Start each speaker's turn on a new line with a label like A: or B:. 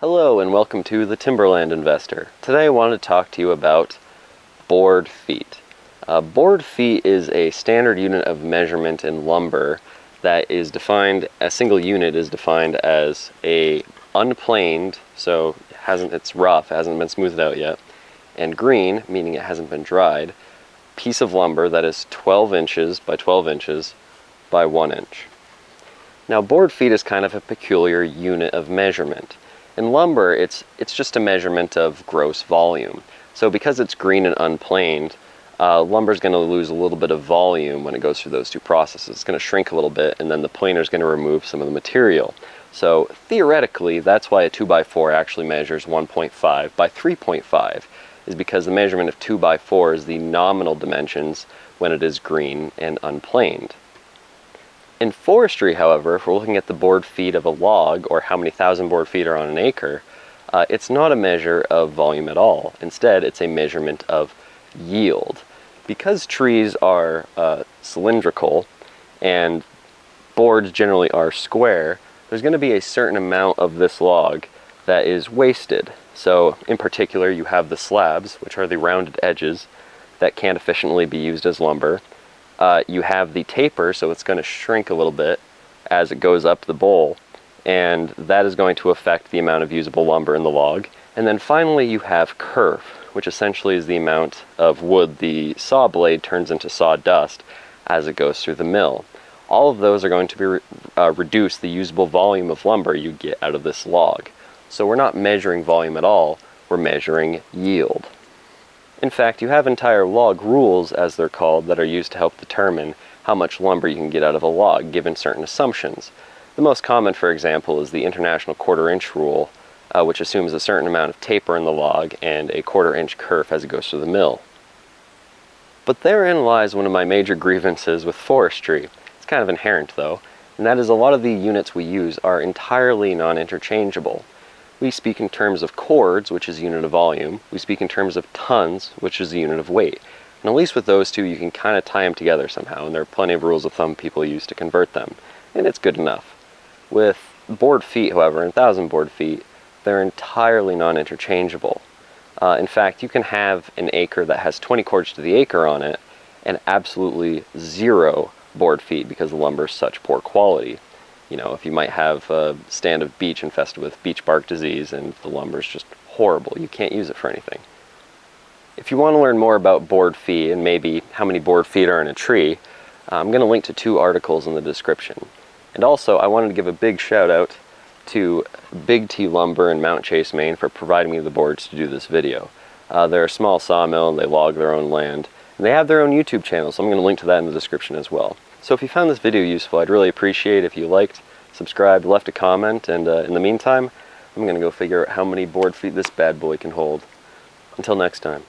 A: Hello and welcome to the Timberland Investor. Today I want to talk to you about board feet. Board feet is a standard unit of measurement in lumber that is defined, a single unit is defined as a unplaned, so it's rough, it hasn't been smoothed out yet, and green, meaning it hasn't been dried, piece of lumber that is 12 inches by 12 inches by 1 inch. Now board feet is kind of a peculiar unit of measurement. In lumber, it's just a measurement of gross volume. So because it's green and unplaned, lumber is going to lose a little bit of volume when it goes through those two processes. It's going to shrink a little bit, and then the planer is going to remove some of the material. So theoretically, that's why a 2x4 actually measures 1.5 by 3.5, is because the measurement of 2x4 is the nominal dimensions when it is green and unplaned. In forestry, however, if we're looking at the board feet of a log, or how many thousand board feet are on an acre, it's not a measure of volume at all. Instead, it's a measurement of yield. Because trees are cylindrical and boards generally are square, there's going to be a certain amount of this log that is wasted. So in particular, you have the slabs, which are the rounded edges that can't efficiently be used as lumber. You have the taper, so it's going to shrink a little bit as it goes up the bowl, and that is going to affect the amount of usable lumber in the log. And then finally you have kerf, which essentially is the amount of wood the saw blade turns into sawdust as it goes through the mill. All of those are going to be reduce the usable volume of lumber you get out of this log. So we're not measuring volume at all, we're measuring yield. In fact, you have entire log rules, as they're called, that are used to help determine how much lumber you can get out of a log, given certain assumptions. The most common, for example, is the International Quarter-Inch Rule, which assumes a certain amount of taper in the log and a quarter-inch kerf as it goes through the mill. But therein lies one of my major grievances with forestry. It's kind of inherent, though, and that is a lot of the units we use are entirely non-interchangeable. We speak in terms of cords, which is a unit of volume. We speak in terms of tons, which is a unit of weight. And at least with those two, you can kind of tie them together somehow, and there are plenty of rules of thumb people use to convert them, and it's good enough. With board feet, however, 1,000 board feet, they're entirely non-interchangeable. In fact, you can have an acre that has 20 cords to the acre on it, and absolutely 0 board feet because the lumber is such poor quality. You know, if you might have a stand of beech infested with beech bark disease and the lumber is just horrible, you can't use it for anything. If you want to learn more about board feet and maybe how many board feet are in a tree, I'm going to link to 2 articles in the description. And also, I wanted to give a big shout out to Big T Lumber in Mount Chase, Maine for providing me the boards to do this video. They're a small sawmill and they log their own land. And they have their own YouTube channel, so I'm going to link to that in the description as well. So if you found this video useful, I'd really appreciate if you liked, subscribed, left a comment, and in the meantime, I'm going to go figure out how many board feet this bad boy can hold. Until next time.